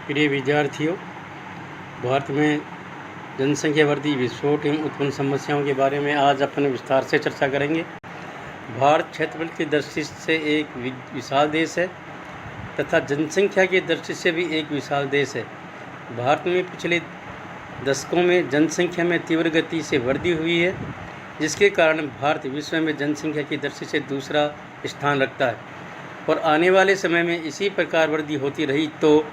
प्रिय विद्यार्थियों, भारत में जनसंख्या वृद्धि, विस्फोट एवं उत्पन्न समस्याओं के बारे में आज अपन विस्तार से चर्चा करेंगे। भारत क्षेत्रफल की दृष्टि से एक विशाल देश है तथा जनसंख्या की दृष्टि से भी एक विशाल देश है। भारत में पिछले दशकों में जनसंख्या में तीव्र गति से वृद्धि हुई है, जिसके कारण भारत विश्व में जनसंख्या की दृष्टि से दूसरा स्थान रखता है और आने वाले समय में इसी प्रकार वृद्धि होती रही तो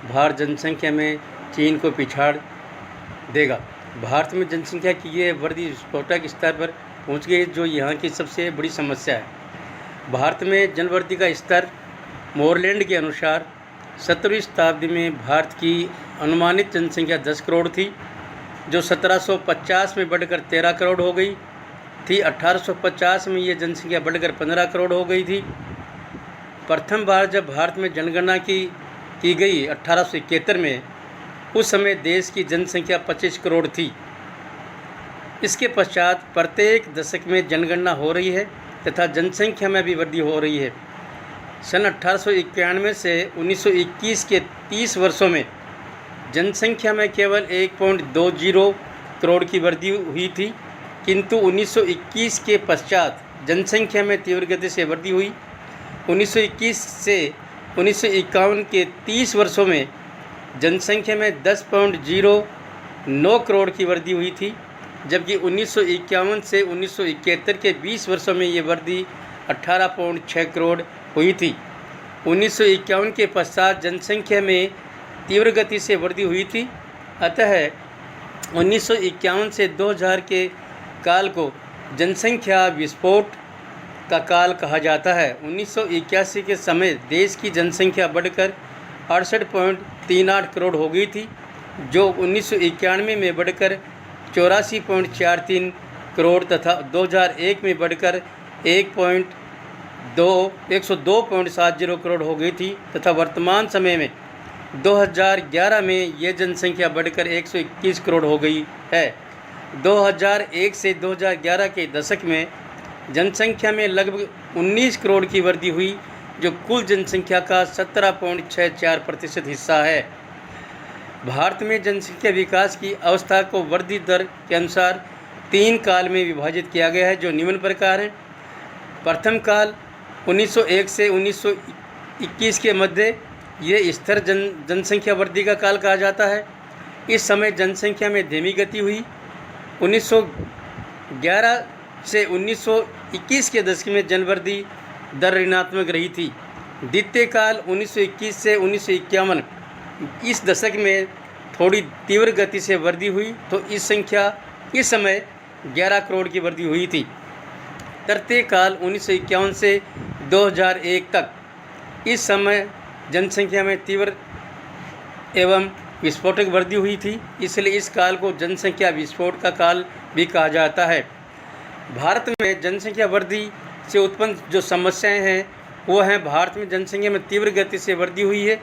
भारत जनसंख्या में चीन को पिछाड़ देगा। भारत में जनसंख्या की ये वृद्धि विस्फोटक स्तर पर पहुंच गई, जो यहाँ की सबसे बड़ी समस्या है। भारत में जनवृद्धि का स्तर मोरलैंड के अनुसार 17वीं शताब्दी में भारत की अनुमानित जनसंख्या 10 करोड़ थी, जो 1750 में बढ़कर 13 करोड़ हो गई थी। 1850 में ये जनसंख्या बढ़कर 15 करोड़ हो गई थी। प्रथम बार जब भारत में जनगणना की गई 1871 में, उस समय देश की जनसंख्या 25 करोड़ थी। इसके पश्चात प्रत्येक दशक में जनगणना हो रही है तथा जनसंख्या में भी वृद्धि हो रही है। सन 1891 से 1921 के 30 वर्षों में जनसंख्या में केवल 1.20 करोड़ की वृद्धि हुई थी, किंतु 1921 के पश्चात जनसंख्या में तीव्र गति से वृद्धि हुई। 1921 से 1951 के 30 वर्षों में जनसंख्या में 10.09 करोड़ की वृद्धि हुई थी, जबकि 1951 से 1971 के 20 वर्षों में ये वृद्धि 18.6 करोड़ हुई थी। 1951 के पश्चात जनसंख्या में तीव्र गति से वृद्धि हुई थी। अतः 1951 से 2000 के काल को जनसंख्या विस्फोट का काल कहा जाता है। 1981 के समय देश की जनसंख्या बढ़कर 68.38 करोड़ हो गई थी, जो 1991 में बढ़कर 84.43 करोड़ तथा 2001 में बढ़कर 102.70 करोड़ हो गई थी तथा वर्तमान समय में 2011 में ये जनसंख्या बढ़कर 121 करोड़ हो गई है। 2001 से 2011 के दशक में जनसंख्या में लगभग 19 करोड़ की वृद्धि हुई, जो कुल जनसंख्या का 17.64% हिस्सा है। भारत में जनसंख्या विकास की अवस्था को वृद्धि दर के अनुसार 3 काल में विभाजित किया गया है, जो निम्न प्रकार हैं। प्रथम काल 1901 से 1921 के मध्य ये स्थिर जनसंख्या वृद्धि का काल कहा जाता है। इस समय जनसंख्या में धीमी गति हुई। 1911 से 1921 के दशक में जनवृद्धि दर ऋणात्मक रही थी। द्वितीय काल 1921 से 1951, इस दशक में थोड़ी तीव्र गति से वृद्धि हुई, तो इस समय 11 करोड़ की वृद्धि हुई थी। तृतीय काल 1951 से 2001 तक, इस समय जनसंख्या में तीव्र एवं विस्फोटक वृद्धि हुई थी, इसलिए इस काल को जनसंख्या विस्फोट का काल भी कहा जाता है। भारत में जनसंख्या वृद्धि से उत्पन्न जो समस्याएं हैं वो हैं, भारत में जनसंख्या में तीव्र गति से वृद्धि हुई है,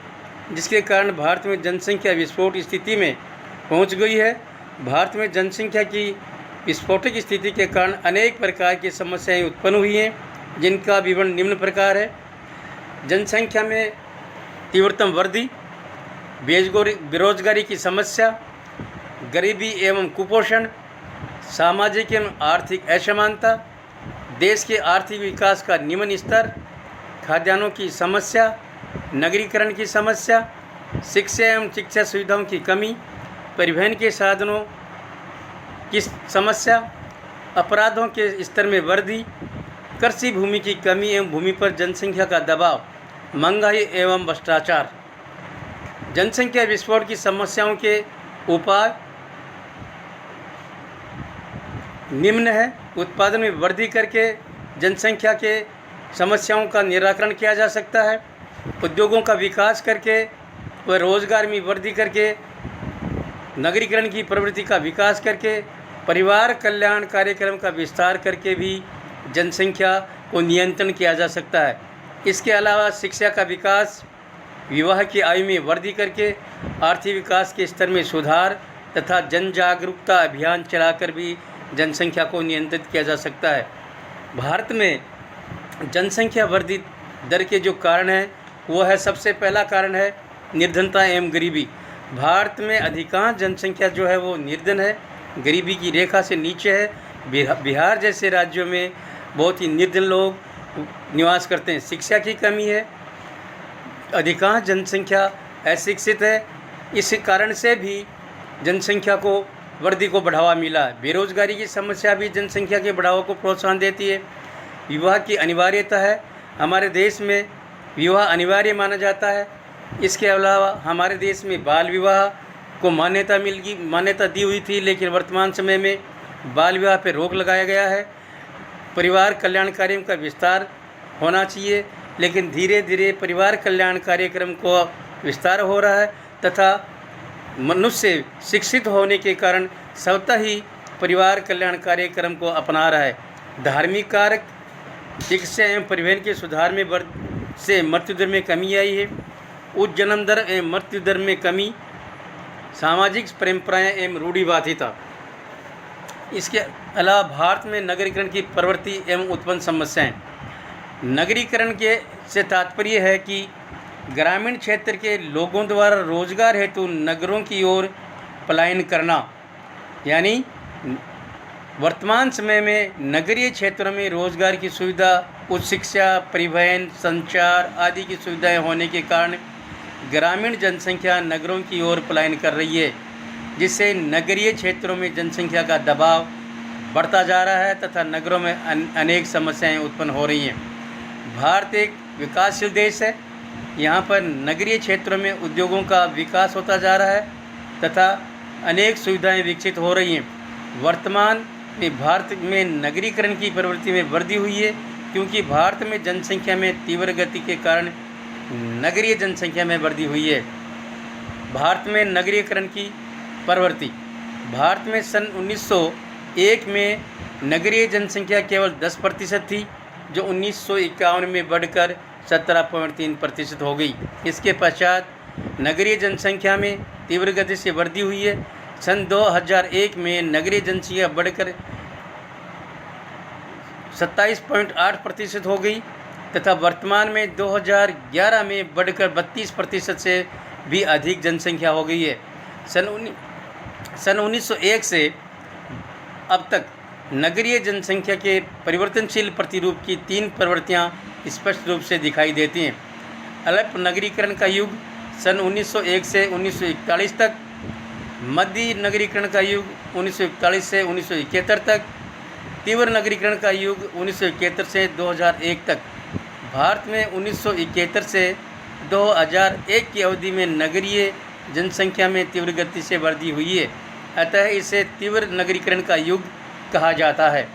जिसके कारण भारत में जनसंख्या विस्फोट स्थिति में पहुंच गई है। भारत में जनसंख्या की विस्फोटक स्थिति के कारण अनेक प्रकार की समस्याएं उत्पन्न हुई हैं, जिनका विवरण निम्न प्रकार है। जनसंख्या में तीव्रतम वृद्धि, बेरोजगारी की समस्या, गरीबी एवं कुपोषण, सामाजिक एवं आर्थिक असमानता, देश के आर्थिक विकास का निम्न स्तर, खाद्यान्नों की समस्या, नगरीकरण की समस्या, शिक्षा एवं शिक्षा सुविधाओं की कमी, परिवहन के साधनों की समस्या, अपराधों के स्तर में वृद्धि, कृषि भूमि की कमी एवं भूमि पर जनसंख्या का दबाव, महंगाई एवं भ्रष्टाचार। जनसंख्या विस्फोट की समस्याओं के उपाय निम्न है। उत्पादन में वृद्धि करके जनसंख्या के समस्याओं का निराकरण किया जा सकता है। उद्योगों का विकास करके व रोजगार में वृद्धि करके, नगरीकरण की प्रवृत्ति का विकास करके, परिवार कल्याण कार्यक्रम का विस्तार करके भी जनसंख्या को नियंत्रण किया जा सकता है। इसके अलावा शिक्षा का विकास, विवाह की आयु में वृद्धि करके आर्थिक विकास के स्तर में सुधार तथा जन जागरूकता अभियान चलाकर भी जनसंख्या को नियंत्रित किया जा सकता है। भारत में जनसंख्या वृद्धि दर के जो कारण हैं वो है, सबसे पहला कारण है निर्धनता एवं गरीबी। भारत में अधिकांश जनसंख्या जो है वो निर्धन है, गरीबी की रेखा से नीचे है। बिहार जैसे राज्यों में बहुत ही निर्धन लोग निवास करते हैं। शिक्षा की कमी है, अधिकांश जनसंख्या अशिक्षित है। इस कारण से भी जनसंख्या को वृद्धि को बढ़ावा मिला है। बेरोजगारी की समस्या भी जनसंख्या के बढ़ाव को प्रोत्साहन देती है। विवाह की अनिवार्यता है, हमारे देश में विवाह अनिवार्य माना जाता है। इसके अलावा हमारे देश में बाल विवाह को मान्यता दी हुई थी, लेकिन वर्तमान समय में बाल विवाह पर रोक लगाया गया है। परिवार कल्याण कार्यों का विस्तार होना चाहिए, लेकिन धीरे धीरे परिवार कल्याण कार्यक्रम को विस्तार हो रहा है तथा मनुष्य शिक्षित होने के कारण स्वतः ही परिवार कल्याण कार्यक्रम को अपना रहा है। धार्मिक कारक, शिक्षा एवं परिवहन के सुधार में से मृत्यु दर में कमी आई है। उच्च जन्म दर एवं मृत्यु दर में कमी, सामाजिक परंपराएं एवं रूढ़िवादिता। इसके अलावा भारत में नगरीकरण की प्रवृत्ति एवं उत्पन्न समस्याएं। नगरीकरण के से तात्पर्य है कि ग्रामीण क्षेत्र के लोगों द्वारा रोजगार हेतु नगरों की ओर पलायन करना, यानी वर्तमान समय में नगरीय क्षेत्रों में रोजगार की सुविधा, उच्च शिक्षा, परिवहन, संचार आदि की सुविधाएं होने के कारण ग्रामीण जनसंख्या नगरों की ओर पलायन कर रही है, जिससे नगरीय क्षेत्रों में जनसंख्या का दबाव बढ़ता जा रहा है तथा नगरों में अनेक समस्याएं उत्पन्न हो रही हैं। भारत एक विकासशील देश है, यहाँ पर नगरीय क्षेत्रों में उद्योगों का विकास होता जा रहा है तथा अनेक सुविधाएं विकसित हो रही हैं। वर्तमान में भारत में नगरीकरण की प्रवृत्ति में वृद्धि हुई है, क्योंकि भारत में जनसंख्या में तीव्र गति के कारण नगरीय जनसंख्या में वृद्धि हुई है। भारत में नगरीकरण की प्रवृत्ति। भारत में सन 1901 में नगरीय जनसंख्या केवल 10% थी, जो 1951 में बढ़कर 17.3% हो गई। इसके पश्चात नगरीय जनसंख्या में तीव्र गति से वृद्धि हुई है। सन 2001 में नगरीय जनसंख्या बढ़कर 27.8% हो गई तथा वर्तमान में 2011 में बढ़कर 32% से भी अधिक जनसंख्या हो गई है। सन 1901 से अब तक नगरीय जनसंख्या के परिवर्तनशील प्रतिरूप की 3 प्रवृत्तियाँ स्पष्ट रूप से दिखाई देती हैं। अल्प नगरीकरण का युग सन 1901 से 1941 तक, मध्य नगरीकरण का युग 1941 से 1971 तक, तीव्र नगरीकरण का युग 1971 से 2001 तक। भारत में 1971 से 2001 की अवधि में नगरीय जनसंख्या में तीव्र गति से वृद्धि हुई है, अतः इसे तीव्र नगरीकरण का युग कहा जाता है।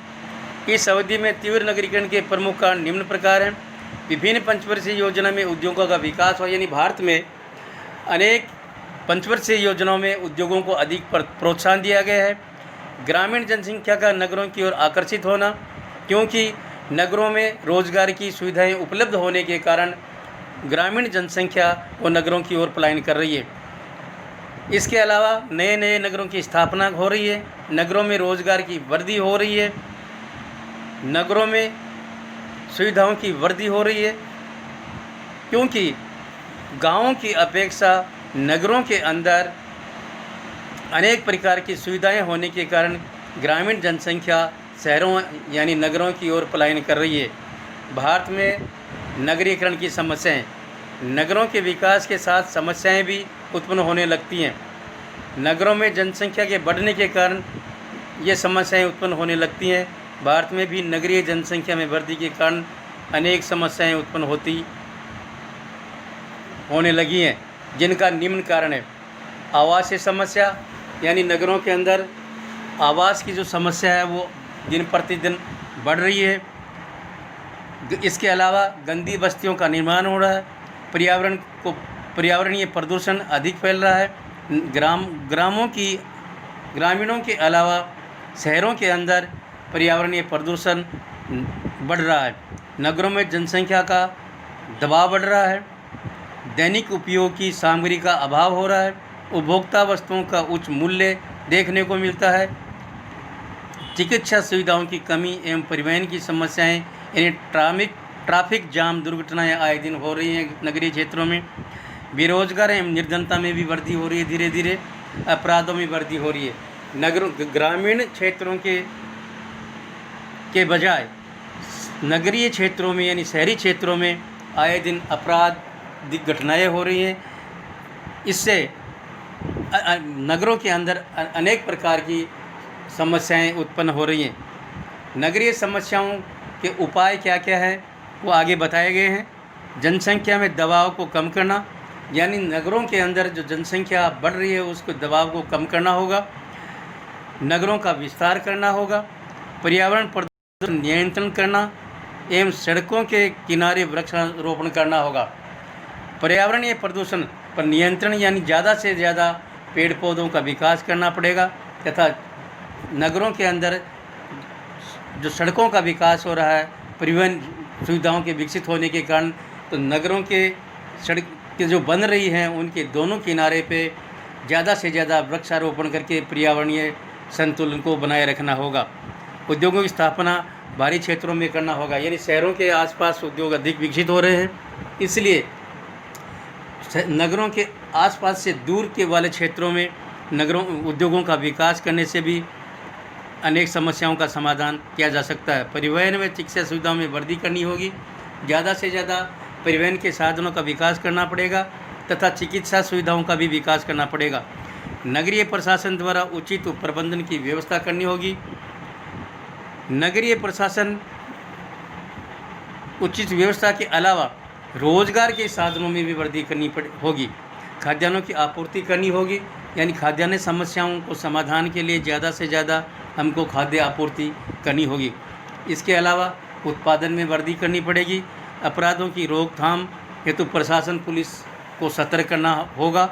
इस अवधि में तीव्र नगरीकरण के प्रमुख कारण निम्न प्रकार हैं। विभिन्न पंचवर्षीय योजना में उद्योगों का विकास हो, यानी भारत में अनेक पंचवर्षीय योजनाओं में उद्योगों को अधिक प्रोत्साहन दिया गया है। ग्रामीण जनसंख्या का नगरों की ओर आकर्षित होना, क्योंकि नगरों में रोजगार की सुविधाएं उपलब्ध होने के कारण ग्रामीण जनसंख्या वो नगरों की ओर पलायन कर रही है। इसके अलावा नए नए नगरों की स्थापना हो रही है, नगरों में रोजगार की वृद्धि हो रही है, नगरों में सुविधाओं की वृद्धि हो रही है, क्योंकि गांवों की अपेक्षा नगरों के अंदर अनेक प्रकार की सुविधाएं होने के कारण ग्रामीण जनसंख्या शहरों यानी नगरों की ओर पलायन कर रही है। भारत में नगरीकरण की समस्याएं, नगरों के विकास के साथ समस्याएं भी उत्पन्न होने लगती हैं। नगरों में जनसंख्या के बढ़ने के कारण ये समस्याएं उत्पन्न होने लगती हैं। भारत में भी नगरीय जनसंख्या में वृद्धि के कारण अनेक समस्याएं उत्पन्न होने लगी हैं, जिनका निम्न कारण है। आवासीय समस्या, यानी नगरों के अंदर आवास की जो समस्या है वो दिन प्रतिदिन बढ़ रही है। इसके अलावा गंदी बस्तियों का निर्माण हो रहा है, पर्यावरणीय प्रदूषण अधिक फैल रहा है। ग्रामीणों के अलावा शहरों के अंदर पर्यावरणीय प्रदूषण बढ़ रहा है। नगरों में जनसंख्या का दबाव बढ़ रहा है, दैनिक उपयोग की सामग्री का अभाव हो रहा है, उपभोक्ता वस्तुओं का उच्च मूल्य देखने को मिलता है, चिकित्सा सुविधाओं की कमी एवं परिवहन की समस्याएं, यानी ट्रैफिक जाम दुर्घटनाएं आए दिन हो रही हैं नगरीय क्षेत्रों में। बेरोजगार एवं निर्धनता में भी वृद्धि हो रही है, धीरे धीरे अपराधों में वृद्धि हो रही है। नगरों ग्रामीण क्षेत्रों के बजाय नगरीय क्षेत्रों में यानी शहरी क्षेत्रों में आए दिन आपराधिक घटनाएं हो रही हैं। इससे नगरों के अंदर अनेक प्रकार की समस्याएं उत्पन्न हो रही हैं। नगरीय समस्याओं के उपाय क्या क्या है वो आगे बताए गए हैं। जनसंख्या में दबाव को कम करना, यानी नगरों के अंदर जो जनसंख्या बढ़ रही है उसको दबाव को कम करना होगा। नगरों का विस्तार करना होगा। पर्यावरण प्रदूषण नियंत्रण करना एवं सड़कों के किनारे वृक्षारोपण करना होगा। पर्यावरणीय प्रदूषण पर नियंत्रण यानी ज़्यादा से ज़्यादा पेड़ पौधों का विकास करना पड़ेगा तथा नगरों के अंदर जो सड़कों का विकास हो रहा है परिवहन सुविधाओं के विकसित होने के कारण, तो नगरों के सड़क के जो बन रही हैं उनके दोनों किनारे पे ज़्यादा से ज़्यादा वृक्षारोपण करके पर्यावरणीय संतुलन को बनाए रखना होगा। उद्योगों की स्थापना बाहरी क्षेत्रों में करना होगा, यानी शहरों के आसपास उद्योग अधिक विकसित हो रहे हैं, इसलिए नगरों के आसपास से दूर के वाले क्षेत्रों में नगरों उद्योगों का विकास करने से भी अनेक समस्याओं का समाधान किया जा सकता है। परिवहन में चिकित्सा सुविधाओं में वृद्धि करनी होगी। ज़्यादा से ज़्यादा परिवहन के साधनों का विकास करना पड़ेगा तथा चिकित्सा सुविधाओं का भी विकास करना पड़ेगा। नगरीय प्रशासन द्वारा उचित प्रबंधन की व्यवस्था करनी होगी। नगरीय प्रशासन उचित व्यवस्था के अलावा रोजगार के साधनों में भी वृद्धि करनी होगी। खाद्यान्नों की आपूर्ति करनी होगी, यानी खाद्यान्न समस्याओं को समाधान के लिए ज़्यादा से ज़्यादा हमको खाद्य आपूर्ति करनी होगी। इसके अलावा उत्पादन में वृद्धि करनी पड़ेगी। अपराधों की रोकथाम हेतु प्रशासन पुलिस को सतर्क करना होगा।